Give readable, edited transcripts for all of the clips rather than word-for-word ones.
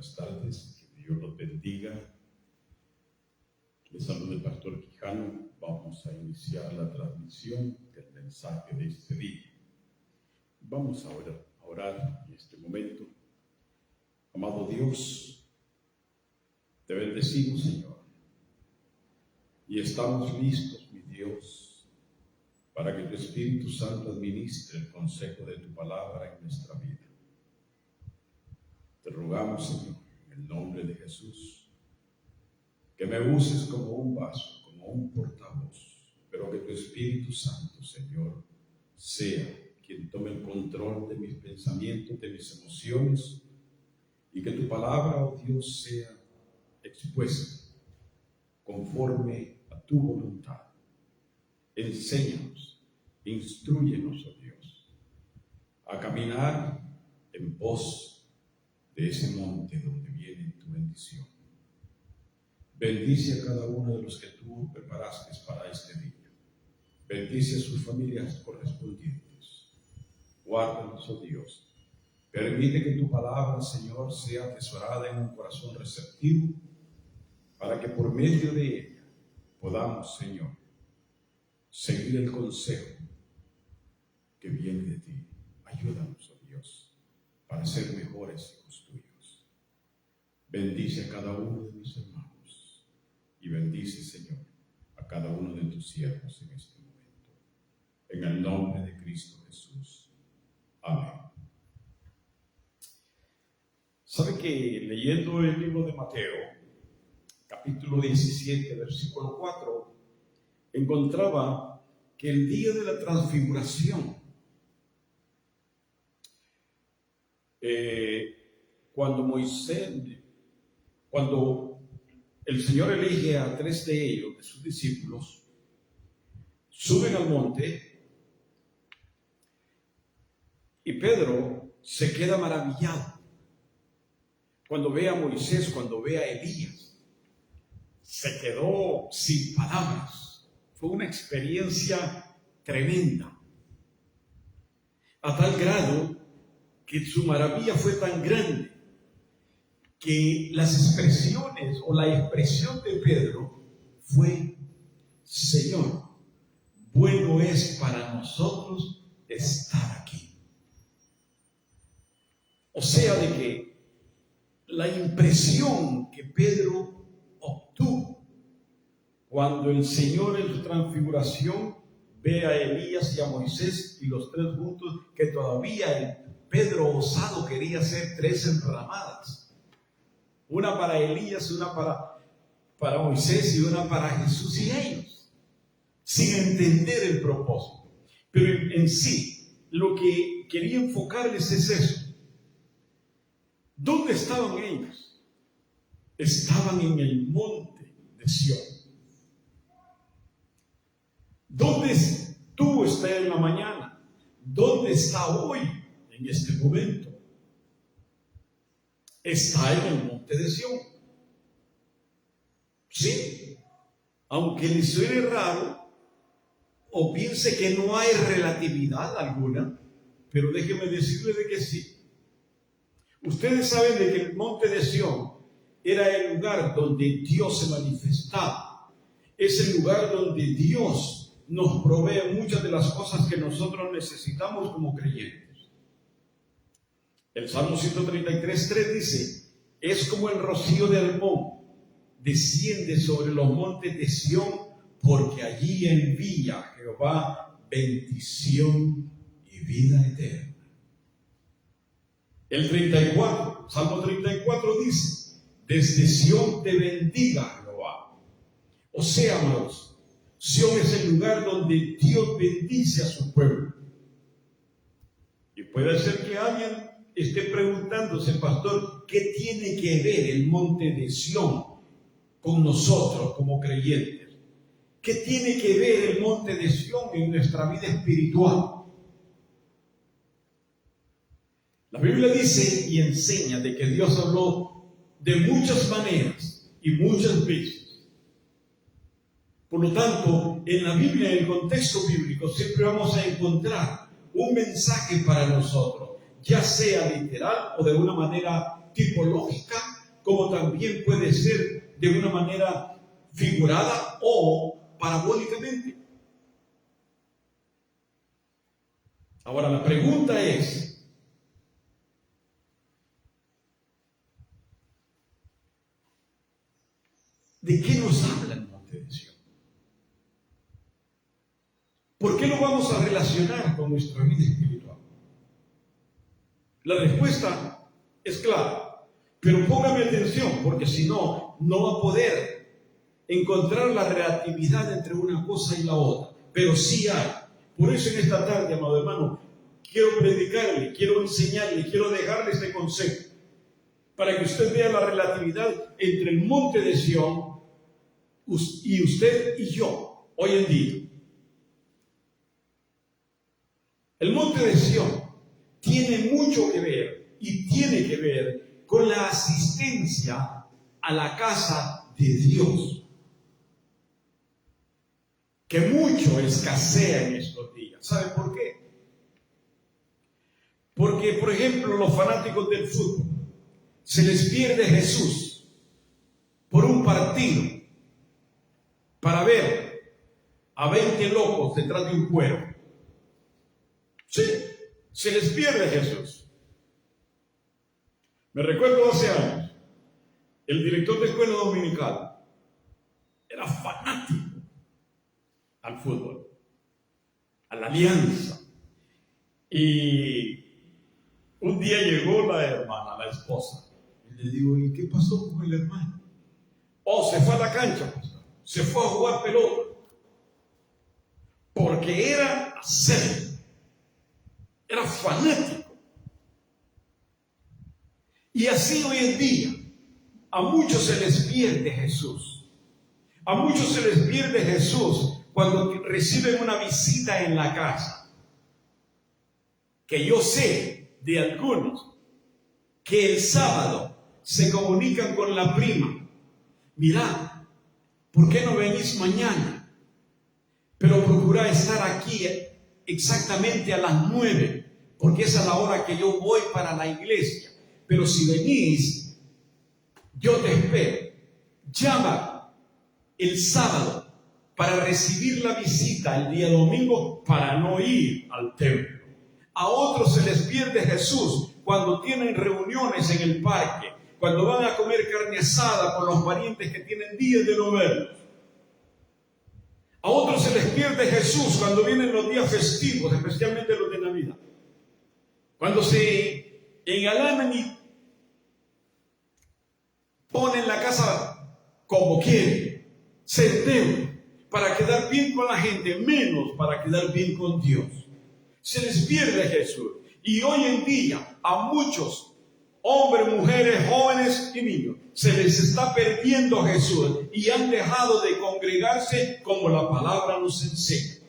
buenas tardes, que Dios los bendiga. Les saluda el pastor Quijano. Vamos a iniciar la transmisión del mensaje de este día. Vamos a orar en este momento. Amado Dios, te bendecimos, Señor, y estamos listos, mi Dios, para que tu Espíritu Santo administre el consejo de tu palabra en nuestra vida. Te rogamos, Señor, en el nombre de Jesús, que me uses como un vaso, como un portavoz, pero que tu Espíritu Santo, Señor, sea quien tome el control de mis pensamientos, de mis emociones, y que tu palabra, oh Dios, sea expuesta conforme a tu voluntad. Enséñanos, instrúyenos, oh Dios, a caminar en pos de ese monte donde viene tu bendición. Bendice a cada uno de los que tú preparaste para este día. Bendice a sus familias correspondientes. Guárdanos, oh Dios. Permite que tu palabra, Señor, sea atesorada en un corazón receptivo, para que por medio de ella podamos, Señor, seguir el consejo que viene de ti. Ayúdanos, oh Dios, para ser mejores hijos tuyos. Bendice a cada uno de mis hermanos y bendice, Señor, a cada uno de tus siervos en este momento. En el nombre de Cristo Jesús. Amén. ¿Sabe que leyendo el libro de Mateo, capítulo 17, versículo 4, encontraba que el día de la transfiguración, cuando el Señor elige a 3 de ellos, de sus discípulos, suben al monte y Pedro se queda maravillado cuando ve a Moisés, cuando ve a Elías. Se quedó sin palabras. Fue una experiencia tremenda, a tal grado que su maravilla fue tan grande que las expresiones o la expresión de Pedro fue: Señor, bueno es para nosotros estar aquí. O sea, de que la impresión que Pedro obtuvo cuando el Señor en su transfiguración ve a Elías y a Moisés y los 3 juntos, que todavía el Pedro osado quería hacer 3 enramadas, una para Elías, una para Moisés y una para Jesús y ellos, sin entender el propósito. Pero en sí, lo que quería enfocarles es eso. ¿Dónde estaban ellos? Estaban en el monte de Sión. ¿Dónde estuvo usted en la mañana? ¿Dónde está hoy en este momento? Está en el monte de Sión. Sí, aunque le suene raro o piense que no hay relatividad alguna, pero déjeme decirle de que sí. Ustedes saben de que el monte de Sión era el lugar donde Dios se manifestaba. Es el lugar donde Dios nos provee muchas de las cosas que nosotros necesitamos como creyentes. El Salmo 133:3 dice: es como el rocío de Hermón, desciende sobre los montes de Sión, porque allí envía Jehová bendición y vida eterna. El 34, Salmo 34 dice: desde Sión te bendiga Jehová. O sea, amados, Sión es el lugar donde Dios bendice a su pueblo. Y puede ser que alguien esté preguntándose: pastor, ¿qué tiene que ver el monte de Sión con nosotros como creyentes? ¿Qué tiene que ver el monte de Sión en nuestra vida espiritual? La Biblia dice y enseña de que Dios habló de muchas maneras y muchas veces. Por lo tanto, en la Biblia, en el contexto bíblico, siempre vamos a encontrar un mensaje para nosotros, ya sea literal o de una manera tipológica como también puede ser de una manera figurada o parabólicamente. Ahora la pregunta es, ¿de qué nos habla el monte de Sión? ¿Por qué lo vamos a relacionar con nuestra vida espiritual? La respuesta es clara, pero póngame atención, porque si no, no va a poder encontrar la relatividad entre una cosa y la otra, pero sí hay. Por eso en esta tarde, amado hermano, quiero predicarle, quiero enseñarle, quiero dejarle este concepto, para que usted vea la relatividad entre el monte de Sión y usted y yo, hoy en día. El monte de Sión tiene mucho que ver y tiene que ver con la asistencia a la casa de Dios, que mucho escasea en estos días. ¿Sabe por qué? Porque, por ejemplo, los fanáticos del fútbol, se les pierde Jesús por un partido para ver a 20 locos detrás de un cuero. Sí, se les pierde Jesús. Me recuerdo hace años, el director de escuela dominical era fanático al fútbol, a la Alianza. Y un día llegó la hermana, la esposa, y le digo, ¿y qué pasó con el hermano? Oh, se fue a la cancha, se fue a jugar pelota, porque era acérrimo. Era fanático. Y así hoy en día, a muchos se les pierde Jesús. A muchos se les pierde Jesús cuando reciben una visita en la casa. Que yo sé de algunos que el sábado se comunican con la prima. Mirá, ¿por qué no venís mañana? Pero procura estar aquí exactamente a las 9, porque esa es la hora que yo voy para la iglesia. Pero si venís, yo te espero. Llama el sábado para recibir la visita el día domingo para no ir al templo. A otros se les pierde Jesús cuando tienen reuniones en el parque, cuando van a comer carne asada con los parientes que tienen días de no verlos. A otros se les pierde Jesús cuando vienen los días festivos, especialmente los de Navidad. Cuando se engalanan y ponen la casa como quieren, se endeudan para quedar bien con la gente, menos para quedar bien con Dios. Se les pierde Jesús. Y hoy en día a muchos hombres, mujeres, jóvenes y niños se les está perdiendo Jesús y han dejado de congregarse como la palabra nos enseña.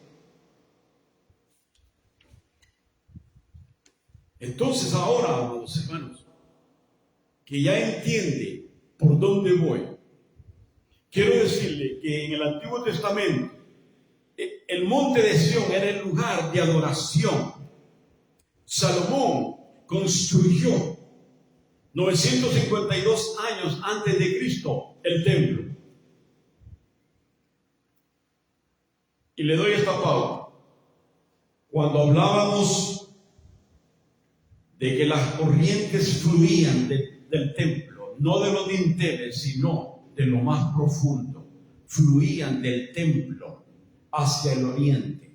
Entonces ahora, amados hermanos, que ya entiende por dónde voy, quiero decirle que en el Antiguo Testamento el monte de Sión era el lugar de adoración. Salomón construyó 952 años antes de Cristo el templo. Y le doy esta pauta. Cuando hablábamos de que las corrientes fluían del templo, no de los dinteles, sino de lo más profundo, fluían del templo hacia el oriente.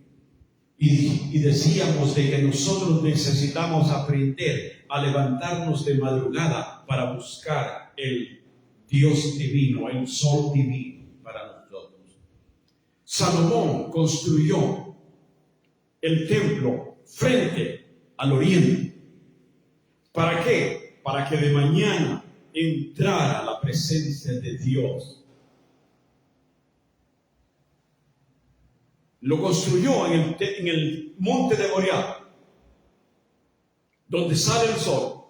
Y decíamos de que nosotros necesitamos aprender a levantarnos de madrugada para buscar el Dios divino, el sol divino para nosotros. Salomón construyó el templo frente al oriente. ¿Para qué? Para que de mañana entrara la presencia de Dios. Lo construyó en el monte de Moriah, donde sale el sol.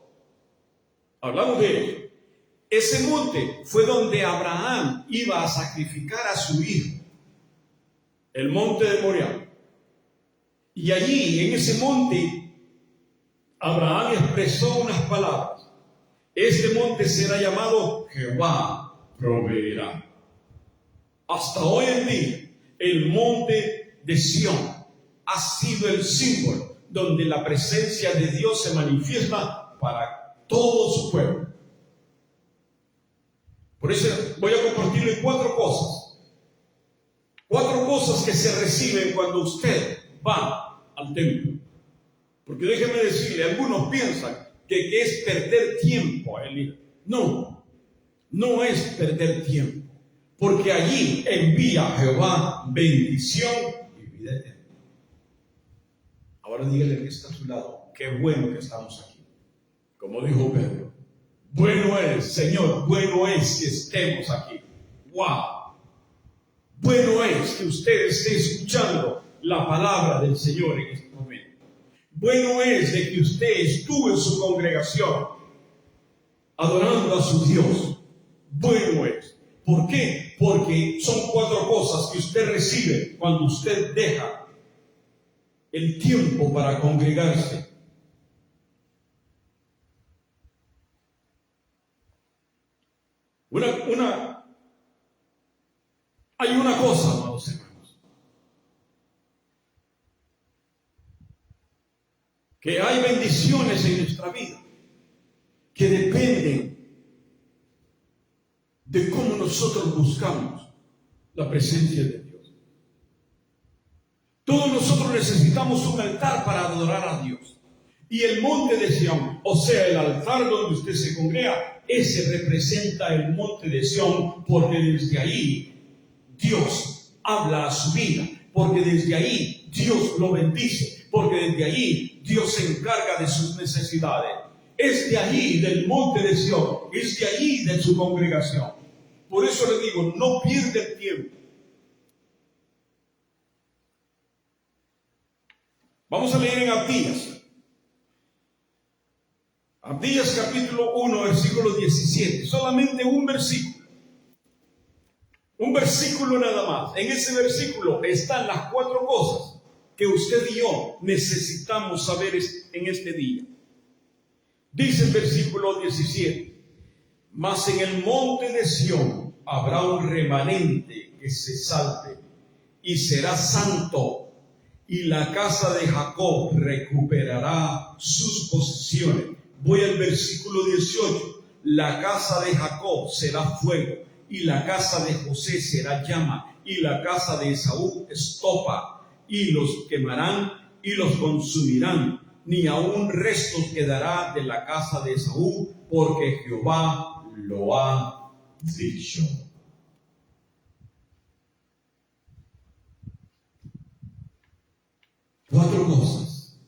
Hablamos de ello. Ese monte fue donde Abraham iba a sacrificar a su hijo, el monte de Moriah. Y allí, en ese monte, Abraham expresó unas palabras. este monte será llamado Jehová proveerá. Hasta hoy en día, el monte de Sión ha sido el símbolo donde la presencia de Dios se manifiesta para todo su pueblo. Por eso voy a compartirle cuatro cosas que se reciben cuando usted va al templo. Porque déjeme decirle, algunos piensan que es perder tiempo el ir. No, no es perder tiempo, porque allí envía Jehová bendición y vida eterna. Ahora dígale que está a su lado, qué bueno que estamos aquí. Como dijo Pedro, bueno es, Señor, bueno es que estemos aquí. ¡Wow! Bueno es que usted esté escuchando la palabra del Señor en este momento. Bueno es de que usted estuvo en su congregación adorando a su Dios. Bueno es. ¿Por qué? Porque son cuatro cosas que usted recibe cuando usted deja el tiempo para congregarse. Hay una cosa, amados hermanos, que hay bendiciones en nuestra vida que dependen de cómo nosotros buscamos la presencia de Dios. Todos nosotros necesitamos un altar para adorar a Dios. Y el monte de Sión, o sea, el altar donde usted se congrega, ese representa el monte de Sión, porque desde ahí Dios habla a su vida, porque desde ahí Dios lo bendice, porque desde ahí Dios se encarga de sus necesidades. Es de allí, del monte de Sión, es de allí de su congregación. Por eso le digo, no pierda el tiempo. Vamos a leer en Abdías. Abdías capítulo 1, versículo 17. Solamente un versículo. Un versículo nada más. En ese versículo están las cuatro cosas que usted y yo necesitamos saber en este día. Dice el versículo 17. Mas en el monte de Sión habrá un remanente que se salve y será santo, y la casa de Jacob recuperará sus posesiones. Voy al versículo 18. La casa de Jacob será fuego, y la casa de José será llama, y la casa de Esaú estopa, y los quemarán y los consumirán. Ni aún restos quedará de la casa de Esaú, porque Jehová lo ha dicho. Cuatro cosas.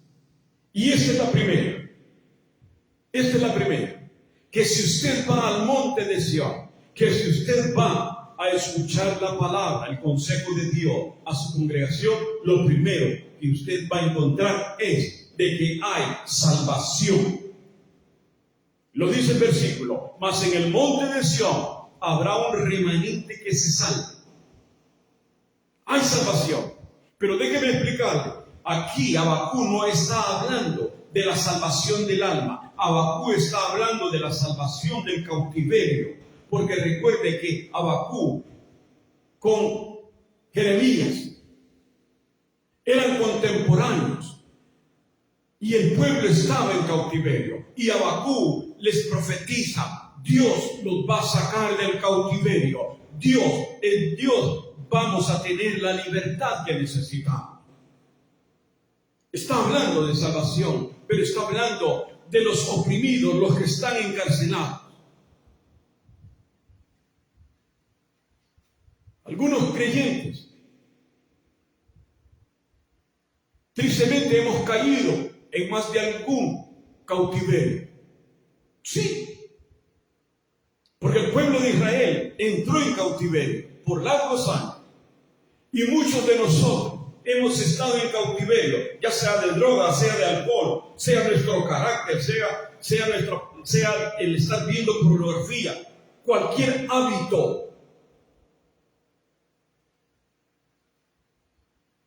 Y esta es la primera. Esta es la primera. Que si usted va al monte de Sión, que si usted va a escuchar la palabra, el consejo de Dios a su congregación, lo primero que usted va a encontrar es de que hay salvación. Lo dice el versículo, mas en el monte de Sión habrá un remanente que se salve. Hay salvación. Pero déjeme explicarle, aquí Abacú no está hablando de la salvación del alma. Abacú está hablando de la salvación del cautiverio. Porque recuerde que Abacú con Jeremías eran contemporáneos. Y el pueblo estaba en cautiverio. Y Abacú les profetiza, Dios los va a sacar del cautiverio. En Dios vamos a tener la libertad que necesitamos. Está hablando de salvación, pero está hablando de los oprimidos, los que están encarcelados. Algunos creyentes, tristemente hemos caído en más de algún cautiverio. Sí, porque el pueblo de Israel entró en cautiverio por largos años. Y muchos de nosotros hemos estado en cautiverio, ya sea de droga, sea de alcohol, sea nuestro carácter, sea el estar viendo pornografía, cualquier hábito.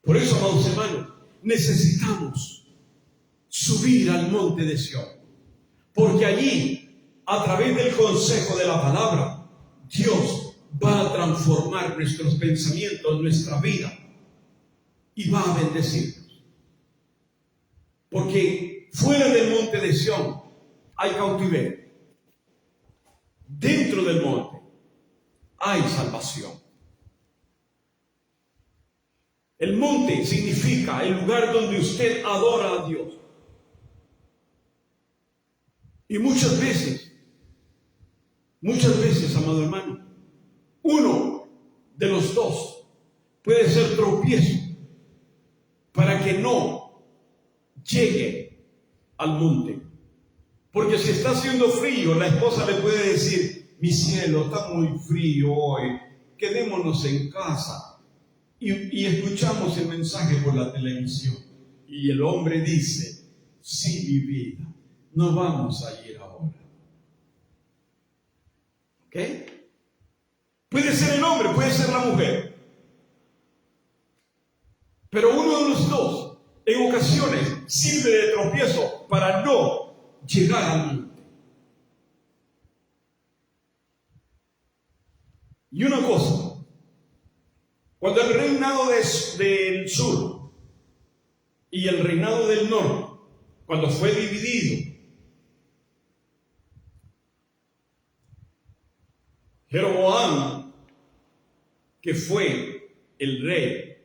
Por eso, amados hermanos, necesitamos subir al monte de Sión, porque allí a través del consejo de la palabra, Dios va a transformar nuestros pensamientos, nuestra vida, y va a bendecirnos. Porque fuera del monte de Sión hay cautiverio. Dentro del monte hay salvación. El monte significa el lugar donde usted adora a Dios. Y muchas veces, amado hermano, uno de los dos puede ser tropiezo para que no llegue al monte. Porque si está haciendo frío, la esposa le puede decir: mi cielo, está muy frío hoy, quedémonos en casa. Y escuchamos el mensaje por la televisión. Y el hombre dice: sí, mi vida, no vamos a ir ahora. ¿Ok? Puede ser el hombre, puede ser la mujer. Pero uno de los dos, en ocasiones, sirve de tropiezo para no llegar al monte. Y una cosa, cuando el reinado del sur y el reinado del norte, cuando fue dividido, Jeroboam, que fue el rey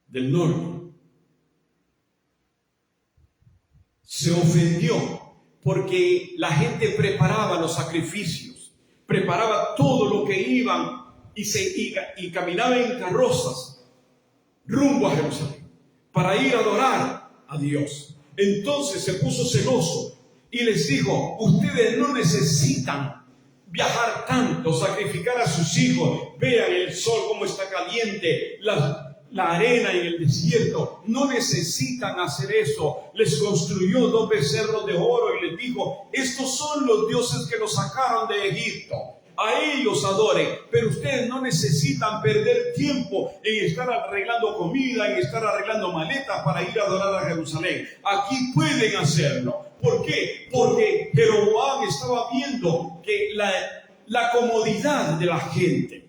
del norte, se ofendió porque la gente preparaba los sacrificios, preparaba todo lo que iban y caminaba en carrozas rumbo a Jerusalén para ir a adorar a Dios. Entonces se puso celoso y les dijo: ustedes no necesitan viajar tanto, sacrificar a sus hijos. Vean el sol como está caliente, la arena en el desierto. No necesitan hacer eso. Les construyó 2 becerros de oro y les dijo: estos son los dioses que los sacaron de Egipto. A ellos adoren, pero ustedes no necesitan perder tiempo en estar arreglando comida, en estar arreglando maletas para ir a adorar a Jerusalén. Aquí pueden hacerlo. ¿Por qué? Porque Jeroboam estaba viendo que la comodidad de la gente,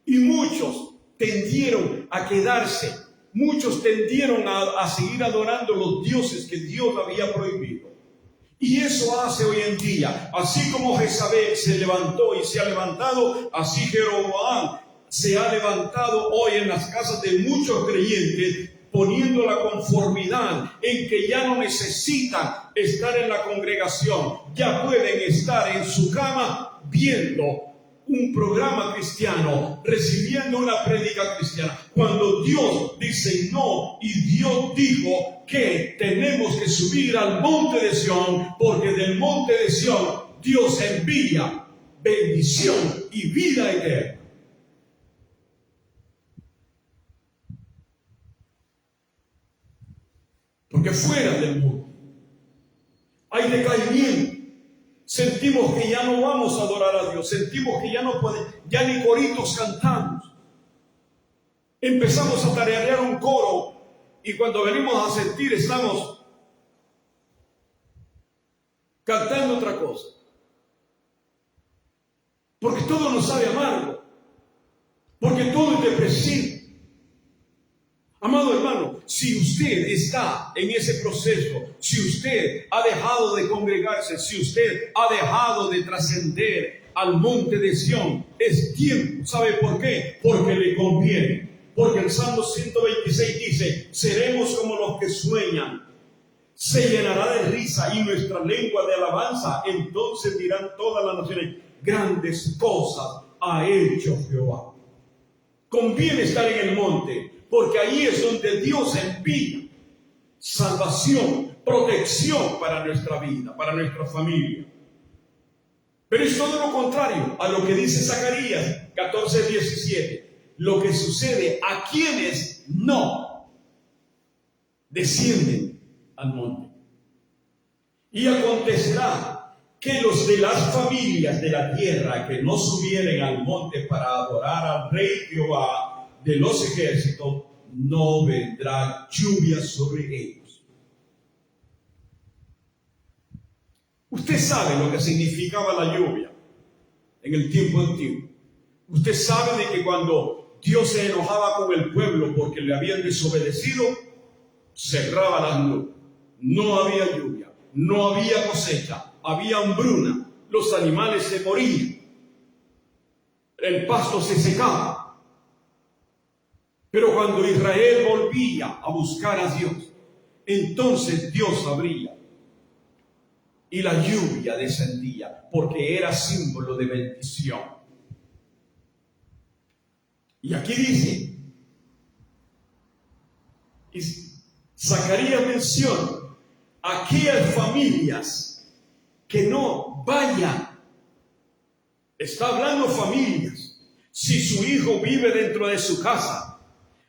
y muchos tendieron a quedarse, muchos tendieron a seguir adorando los dioses que Dios había prohibido. Y eso hace hoy en día. Así como Jezabel se levantó y se ha levantado, así Jeroboam se ha levantado hoy en las casas de muchos creyentes, poniendo la conformidad en que ya no necesitan estar en la congregación, ya pueden estar en su cama viendo un programa cristiano, recibiendo una prédica cristiana, cuando Dios dice no, y Dios dijo que tenemos que subir al monte de Sión, porque del monte de Sión Dios envía bendición y vida eterna. Porque fuera del monte hay decaimiento. Sentimos que ya no vamos a adorar a Dios. Sentimos que ya no podemos, ya ni coritos cantamos. Empezamos a tararear un coro y cuando venimos a sentir estamos cantando otra cosa. Porque todo nos sabe amargo. Porque todo es depresivo. Amado hermano, si usted está en ese proceso, si usted ha dejado de congregarse, si usted ha dejado de trascender al monte de Sión, es tiempo. ¿Sabe por qué? Porque le conviene. Porque el Salmo 126 dice: seremos como los que sueñan, se llenará de risa y nuestra lengua de alabanza. Entonces dirán todas las naciones: grandes cosas ha hecho Jehová. Conviene estar en el monte, porque ahí es donde Dios envía salvación, protección para nuestra vida, para nuestra familia. Pero es todo lo contrario a lo que dice Zacarías 14:17. Lo que sucede a quienes no descienden al monte. Y acontecerá que los de las familias de la tierra que no subieren al monte para adorar al Rey Jehová de los ejércitos, no vendrá lluvia sobre ellos. Usted sabe lo que significaba la lluvia en el tiempo antiguo. Usted sabe de que cuando Dios se enojaba con el pueblo porque le habían desobedecido, cerraba las nubes. No había lluvia, no había cosecha, había hambruna, los animales se morían, el pasto se secaba. Pero cuando Israel volvía a buscar a Dios, entonces Dios abría y la lluvia descendía, porque era símbolo de bendición. Y aquí dice, y Zacarías menciona aquellas familias que no vayan. Está hablando familias. Si su hijo vive dentro de su casa,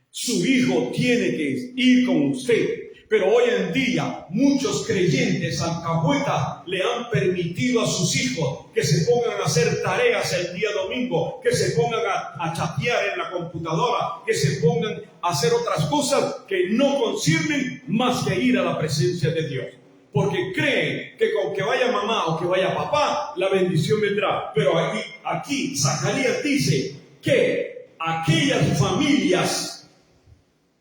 su hijo tiene que ir con usted. Pero hoy en día muchos creyentes alcahuetas le han permitido a sus hijos que se pongan a hacer tareas el día domingo, que se pongan a chatear en la computadora, que se pongan a hacer otras cosas que no conciernen más que ir a la presencia de Dios. Porque creen que con que vaya mamá o que vaya papá, la bendición vendrá. Pero aquí Zacarías dice que aquellas familias,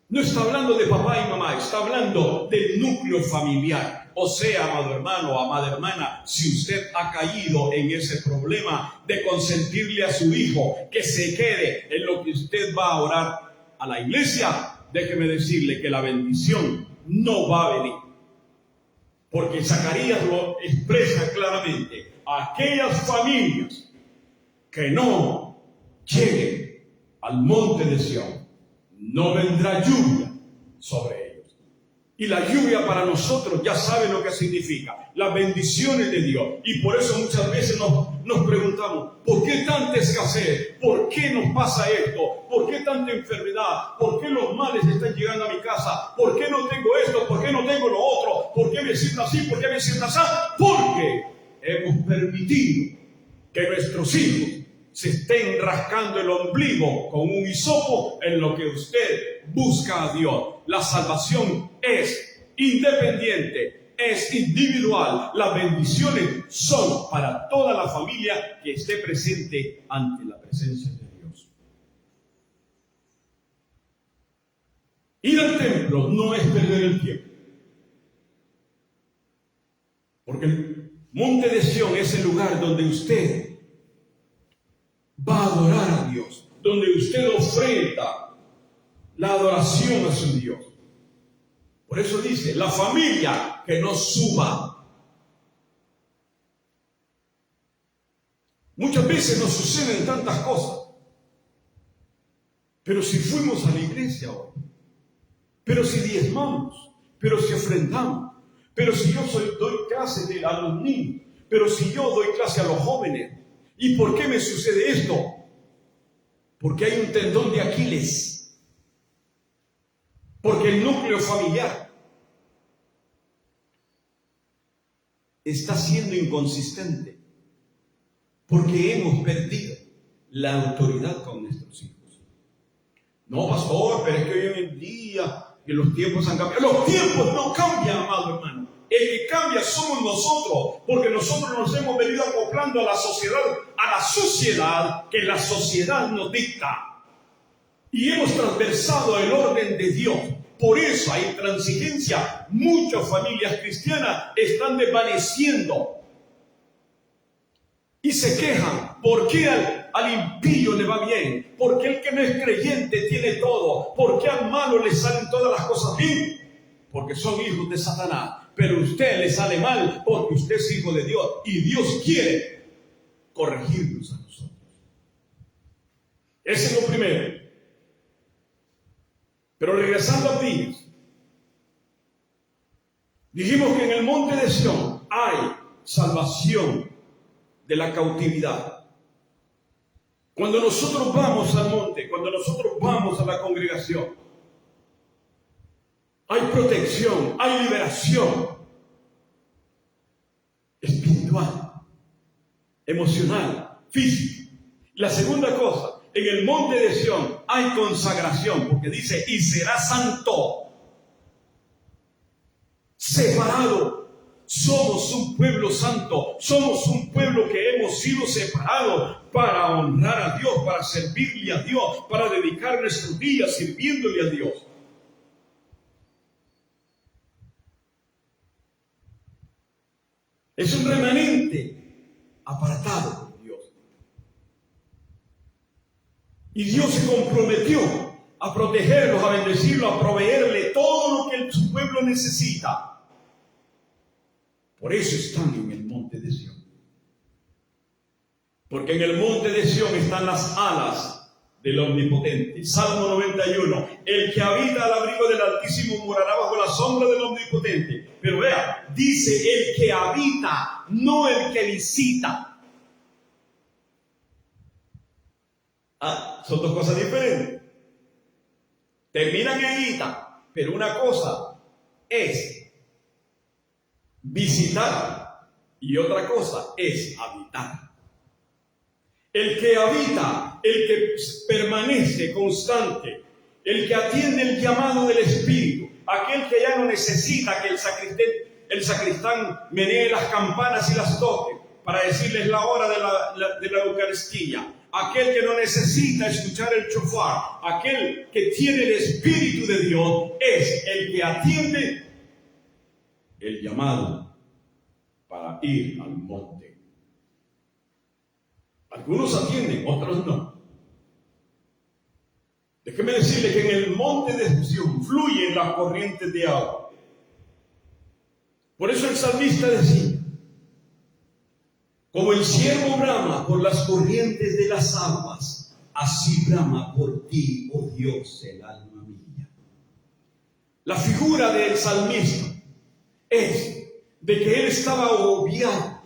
no está hablando de papá y mamá, está hablando del núcleo familiar. O sea, amado hermano o amada hermana, si usted ha caído en ese problema de consentirle a su hijo que se quede en lo que usted va a orar a la iglesia, déjeme decirle que la bendición no va a venir. Porque Zacarías lo expresa claramente. Aquellas familias que no lleguen al monte de Sión, no vendrá lluvia sobre ellos. Y la lluvia para nosotros ya sabe lo que significa, las bendiciones de Dios. Y por eso muchas veces nos preguntamos, ¿por qué tanta escasez? ¿Por qué nos pasa esto? ¿Por qué tanta enfermedad? ¿Por qué los males están llegando a mi casa? ¿Por qué no tengo esto? ¿Por qué no tengo lo otro? ¿Por qué me siento así? ¿Por qué me siento así? Porque hemos permitido que nuestros hijos se estén rascando el ombligo con un hisopo en lo que usted busca a Dios. La salvación es independiente, es individual. Las bendiciones son para toda la familia que esté presente ante la presencia de Dios. Ir al templo no es perder el tiempo, porque el monte de Sión es el lugar donde usted va a adorar a Dios, donde usted ofrenda la adoración a su Dios. Por eso dice, la familia que no suba. Muchas veces nos suceden tantas cosas, pero si fuimos a la iglesia hoy, pero si diezmamos, pero si ofrendamos, pero si yo doy clase a los niños, pero si yo doy clase a los jóvenes. ¿Y por qué me sucede esto? Porque hay un tendón de Aquiles. Porque el núcleo familiar está siendo inconsistente. Porque hemos perdido la autoridad con nuestros hijos. No, pastor, pero es que hoy en día que los tiempos han cambiado. Los tiempos no cambian, amado hermano. El que cambia somos nosotros, porque nosotros nos hemos venido acoplando a la sociedad que la sociedad nos dicta. Y hemos transversado el orden de Dios. Por eso hay intransigencia. Muchas familias cristianas están desvaneciendo y se quejan. ¿Por qué al impío le va bien? ¿Por qué el que no es creyente tiene todo? ¿Por qué al malo le salen todas las cosas bien? Porque son hijos de Satanás. Pero a usted le sale mal porque usted es hijo de Dios. Y Dios quiere corregirnos a nosotros. Ese es lo primero. Pero regresando a ti, dijimos que en el monte de Sión hay salvación de la cautividad. Cuando nosotros vamos al monte, cuando nosotros vamos a la congregación, hay protección, hay liberación espiritual, emocional, física. La segunda cosa, en el monte de Sión hay consagración, porque dice, y será santo, separado, Somos un pueblo santo, somos un pueblo que hemos sido separados para honrar a Dios, para servirle a Dios, para dedicar nuestros días sirviéndole a Dios. Es un remanente apartado por Dios. Y Dios se comprometió a protegerlos, a bendecirlos, a proveerle todo lo que su pueblo necesita. Por eso están en el monte de Sión. Porque en el monte de Sión están las alas del Omnipotente. Salmo 91. El que habita al abrigo del Altísimo morará bajo la sombra del Omnipotente. Pero vea, dice el que habita, no el que visita. Son dos cosas diferentes. Terminan en ita, pero una cosa es visitar y otra cosa es habitar. El que habita, el que permanece constante, el que atiende el llamado del Espíritu, aquel que ya no necesita que el sacristán menee las campanas y las toque para decirles la hora de la Eucaristía, aquel que no necesita escuchar el shofar, aquel que tiene el Espíritu de Dios, es el que atiende el llamado para ir al monte. Algunos atienden, otros no. Déjeme decirle que en el monte de Sión fluyen las corrientes de agua. Por eso el salmista decía: como el ciervo brama por las corrientes de las aguas, así brama por ti, oh Dios, el alma mía. La figura del salmista es de que él estaba agobiado.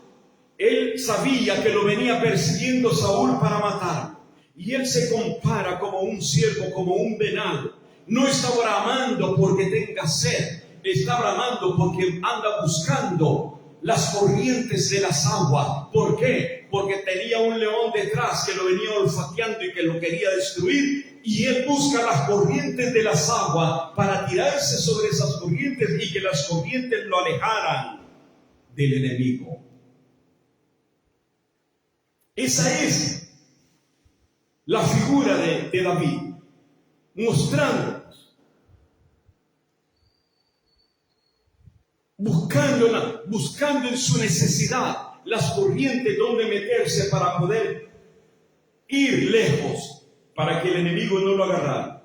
Él sabía que lo venía persiguiendo Saúl para matar. Y él se compara como un ciervo, como un venado. No está bramando porque tenga sed, está bramando porque anda buscando las corrientes de las aguas. ¿Por qué? Porque tenía un león detrás que lo venía olfateando y que lo quería destruir. Y él busca las corrientes de las aguas para tirarse sobre esas corrientes y que las corrientes lo alejaran del enemigo. Esa es la figura de David, mostrándonos, buscando en su necesidad las corrientes donde meterse para poder ir lejos, para que el enemigo no lo agarrara.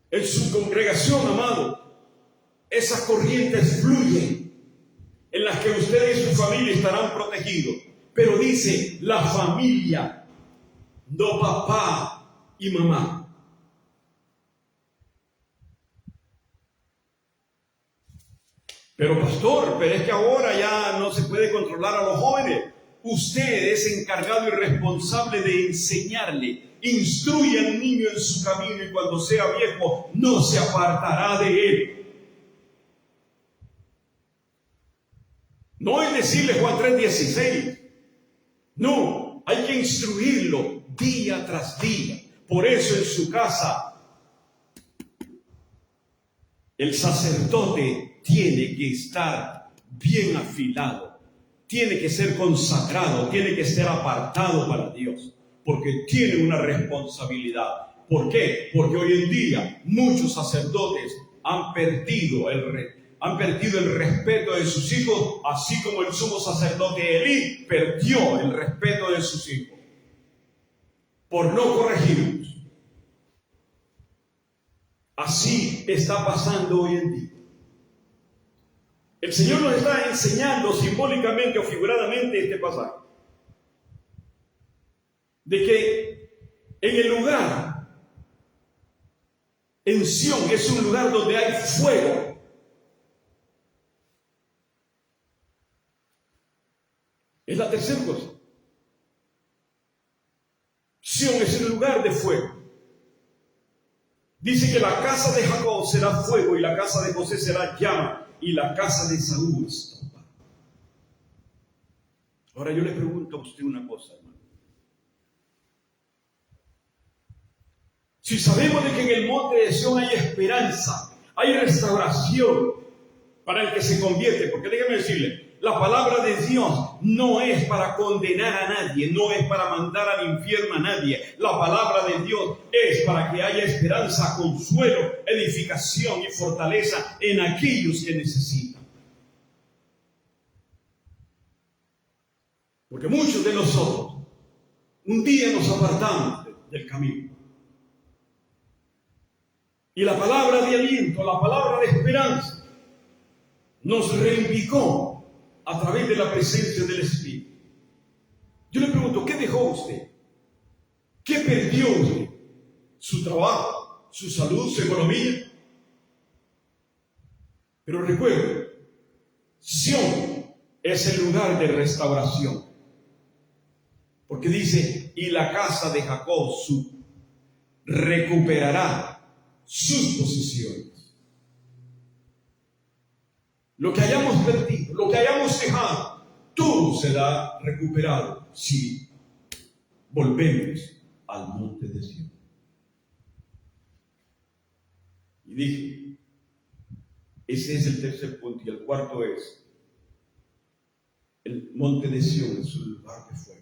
En su congregación, amado, esas corrientes fluyen, en las que usted y su familia estarán protegidos. Pero dice la familia, no papá y mamá. Pero pastor, pero es que ahora ya no se puede controlar a los jóvenes. Usted es encargado y responsable de enseñarle. Instruye al niño en su camino y cuando sea viejo no se apartará de él. No es decirle Juan 3:16. No, hay que instruirlo día tras día. Por eso en su casa el sacerdote tiene que estar bien afilado, tiene que ser consagrado, tiene que ser apartado para Dios, porque tiene una responsabilidad. ¿Por qué? Porque hoy en día muchos sacerdotes han perdido el respeto de sus hijos, así como el sumo sacerdote Elí perdió el respeto de sus hijos por no corregirlos. Así está pasando hoy en día. El Señor nos está enseñando simbólicamente o figuradamente este pasaje, de que en el lugar, en Sión, es un lugar donde hay fuego. Es la tercera cosa. Sión es el lugar de fuego. Dice que la casa de Jacob será fuego y la casa de José será llama y la casa de Saúl estopa. Ahora yo le pregunto a usted una cosa, hermano. Si sabemos de que en el monte de Sión hay esperanza, hay restauración, para el que se convierte, porque déjeme decirle, la palabra de Dios no es para condenar a nadie, no es para mandar al infierno a nadie. La palabra de Dios es para que haya esperanza, consuelo, edificación y fortaleza en aquellos que necesitan. Porque muchos de nosotros un día nos apartamos del camino. Y la palabra de aliento, la palabra de esperanza, nos reivindicó a través de la presencia del Espíritu. Yo le pregunto, ¿qué dejó usted? ¿Qué perdió usted? ¿Su trabajo? ¿Su salud? ¿Su economía? Pero recuerde, Sión es el lugar de restauración. Porque dice, y la casa de Jacob recuperará sus posesiones. Lo que hayamos perdido, lo que hayamos dejado, todo será recuperado si volvemos al monte de Sión. Y dije, ese es el tercer punto. Y el cuarto es, el monte de Sión es un lugar de fuego.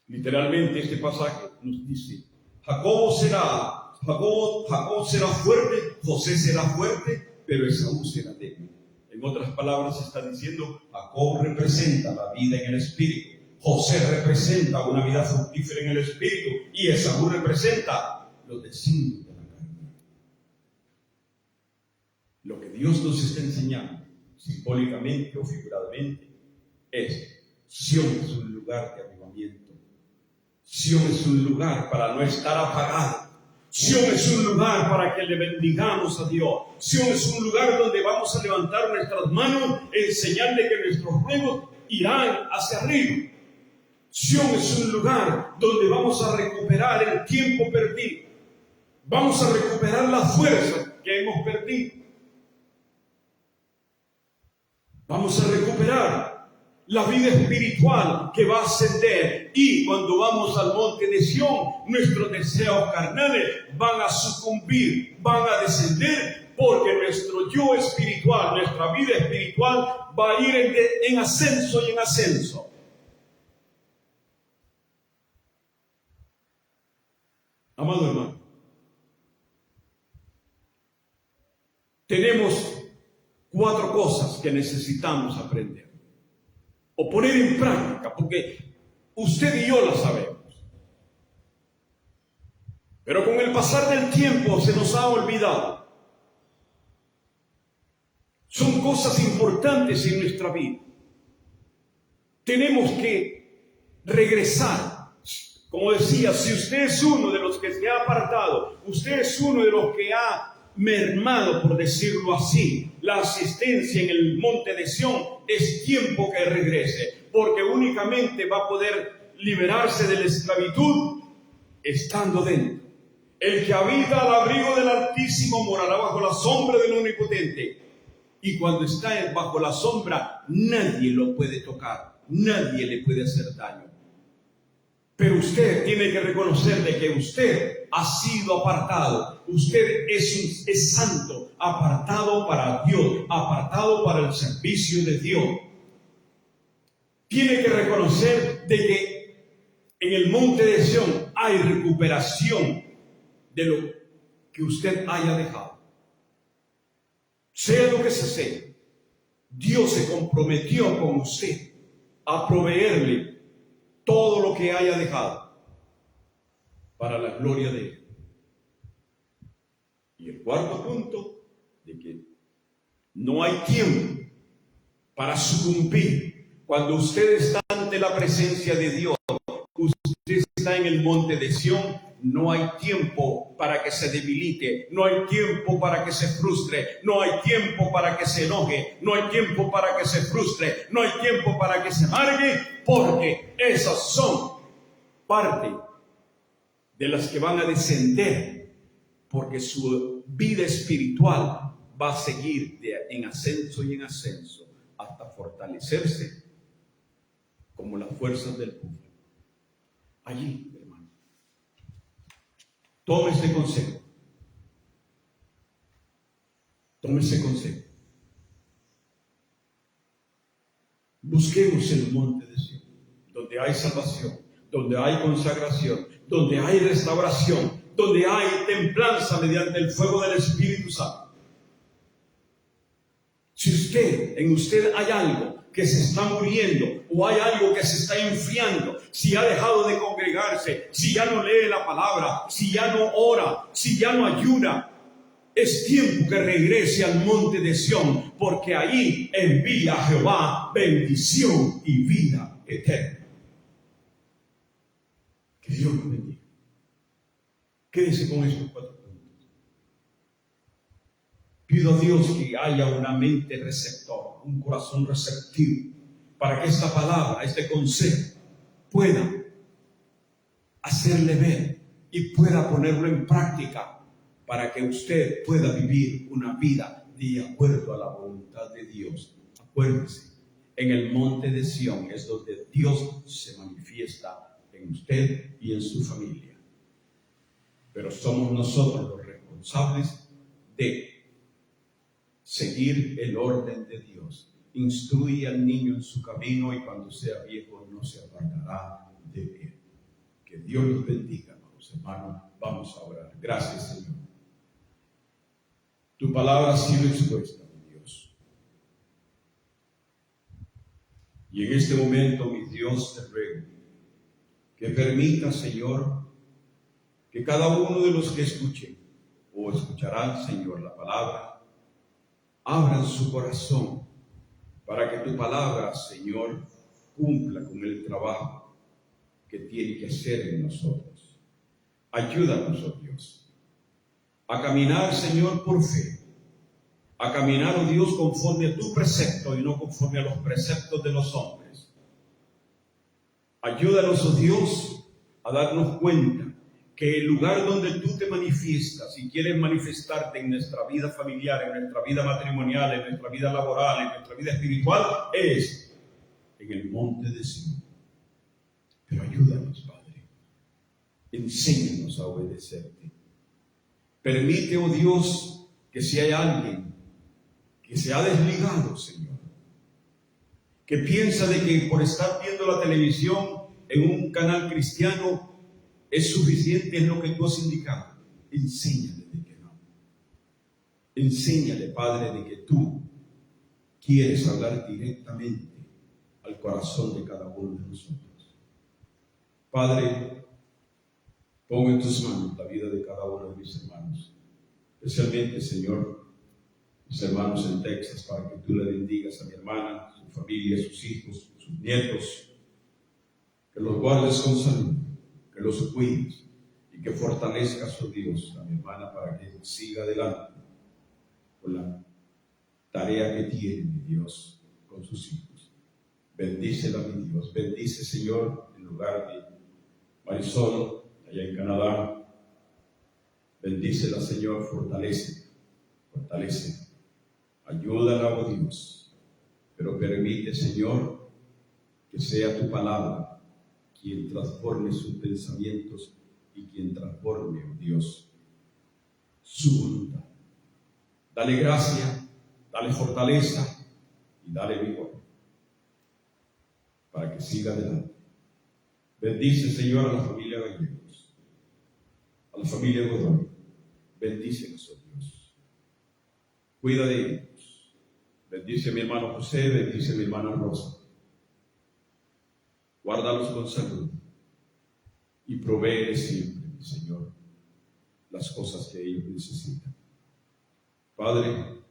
Literalmente este pasaje nos dice, Jacob será fuerte, José será fuerte, pero Esaú será débil. En otras palabras está diciendo, Jacob representa la vida en el espíritu, José representa una vida fructífera en el espíritu y Esaú representa los designios de la carne. Lo que Dios nos está enseñando, simbólicamente o figuradamente, es Sión es un lugar de avivamiento. Sión es un lugar para no estar apagado. Sión es un lugar para que le bendigamos a Dios. Sión es un lugar donde vamos a levantar nuestras manos en señal de que nuestros ruegos irán hacia arriba. Sión es un lugar donde vamos a recuperar el tiempo perdido. Vamos a recuperar la fuerza que hemos perdido. Vamos a recuperar la vida espiritual que va a ascender, y cuando vamos al monte de Sión, nuestros deseos carnales van a sucumbir, van a descender, porque nuestro yo espiritual, nuestra vida espiritual va a ir en ascenso y en ascenso. Amado hermano, tenemos 4 cosas que necesitamos aprender o poner en práctica, porque usted y yo las sabemos. Pero con el pasar del tiempo se nos ha olvidado. Son cosas importantes en nuestra vida. Tenemos que regresar. Como decía, si usted es uno de los que se ha apartado, usted es uno de los que ha mermado, por decirlo así, la asistencia en el monte de Sión, es tiempo que regrese, porque únicamente va a poder liberarse de la esclavitud estando dentro. El que habita al abrigo del Altísimo morará bajo la sombra del Omnipotente. Y cuando está bajo la sombra, nadie lo puede tocar, nadie le puede hacer daño. Pero usted tiene que reconocer de que usted ha sido apartado. Usted es santo, apartado para Dios, apartado para el servicio de Dios. Tiene que reconocer de que en el monte de Sión hay recuperación de lo que usted haya dejado. Sea lo que sea, Dios se comprometió con usted a proveerle todo lo que haya dejado para la gloria de Él. Y el cuarto punto, de que no hay tiempo para sucumbir. Cuando usted está ante la presencia de Dios, usted está en el monte de Sión, no hay tiempo para que se debilite, no hay tiempo para que se frustre, no hay tiempo para que se enoje, no hay tiempo para que se frustre, no hay tiempo para que se amargue, porque esas son parte de las que van a descender, porque su vida espiritual va a seguir en ascenso y en ascenso hasta fortalecerse como las fuerzas del búfalo. Allí, hermano, tome este consejo. Tome ese consejo. Busquemos el monte de Sion, donde hay salvación, donde hay consagración, donde hay restauración, donde hay templanza mediante el fuego del Espíritu Santo. Si en usted hay algo que se está muriendo o hay algo que se está enfriando, si ha dejado de congregarse, si ya no lee la palabra, si ya no ora, si ya no ayuda, es tiempo que regrese al monte de Sión, porque ahí envía a Jehová bendición y vida eterna. Que Dios nos bendiga. Quédese con estos 4 puntos. Pido a Dios que haya una mente receptora, un corazón receptivo, para que esta palabra, este consejo, pueda hacerle ver y pueda ponerlo en práctica, para que usted pueda vivir una vida de acuerdo a la voluntad de Dios. Acuérdese, en el monte de Sión es donde Dios se manifiesta en usted y en su familia. Pero somos nosotros los responsables de seguir el orden de Dios. Instruye al niño en su camino y cuando sea viejo no se apartará de él. Que Dios los bendiga, hermanos. Vamos a orar. Gracias, Señor. Tu palabra ha sido expuesta, mi Dios. Y en este momento, mi Dios, te ruego que permita, Señor, que cada uno de los que escuchen o escucharán, Señor, la palabra, abran su corazón para que tu palabra, Señor, cumpla con el trabajo que tiene que hacer en nosotros. Ayúdanos, oh Dios, a caminar, Señor, por fe, a caminar, oh Dios, conforme a tu precepto y no conforme a los preceptos de los hombres. Ayúdanos, oh Dios, a darnos cuenta que el lugar donde tú te manifiestas y quieres manifestarte en nuestra vida familiar, en nuestra vida matrimonial, en nuestra vida laboral, en nuestra vida espiritual, es en el monte de Sion. Pero ayúdanos, Padre. Enséñanos a obedecerte. Permite, oh Dios, que si hay alguien que se ha desligado, Señor, que piensa de que por estar viendo la televisión en un canal cristiano es suficiente en lo que tú has indicado, enséñale de que no. Enséñale, Padre, de que tú quieres hablar directamente al corazón de cada uno de nosotros. Padre, pongo en tus manos la vida de cada uno de mis hermanos, especialmente, Señor, mis hermanos en Texas, para que tú le bendigas a mi hermana, su familia, sus hijos, sus nietos, que los guardes con salud, que los cuides y que fortalezcas, oh Dios, a mi hermana para que siga adelante con la tarea que tiene, mi Dios, con sus hijos. Bendícela, mi Dios. Bendice, Señor, en lugar de Marisol, allá en Canadá. Bendícela, Señor, fortalece. Ayúdala, oh Dios. Pero permite, Señor, que sea tu palabra quien transforme sus pensamientos y quien transforme, oh Dios, su voluntad. Dale gracia, dale fortaleza y dale vigor para que siga adelante. Bendice, Señor, a la familia Gallegos, a la familia Godoy. Bendícenos, oh Dios. Cuida de ellos. Bendice a mi hermano José, bendice a mi hermana Rosa. Guárdalos con salud y provee siempre, mi Señor, las cosas que ellos necesitan. Padre,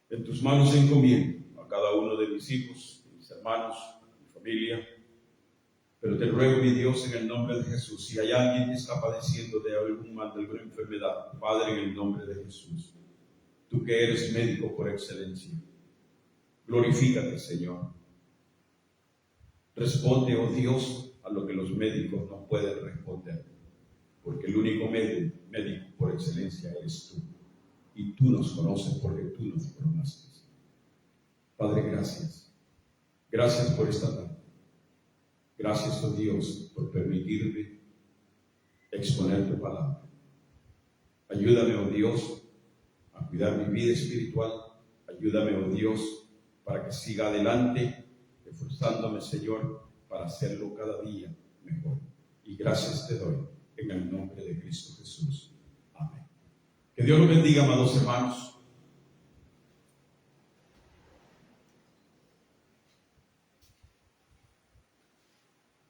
en tus manos encomiendo a cada uno de mis hijos, mis hermanos, mi familia, pero te ruego, mi Dios, en el nombre de Jesús, si hay alguien que está padeciendo de algún mal, de alguna enfermedad, Padre, en el nombre de Jesús, tú que eres médico por excelencia, glorifícate, Señor. Responde, oh Dios, a lo que los médicos no pueden responder, porque el único médico por excelencia eres tú, y tú nos conoces porque tú nos formaste. Padre, gracias. Gracias por esta tarde. Gracias, oh Dios, por permitirme exponer tu palabra. Ayúdame, oh Dios, a para cuidar mi vida espiritual. Ayúdame, oh Dios, para que siga adelante, esforzándome, Señor, para hacerlo cada día mejor. Y gracias te doy en el nombre de Cristo Jesús. Amén. Que Dios los bendiga, amados hermanos.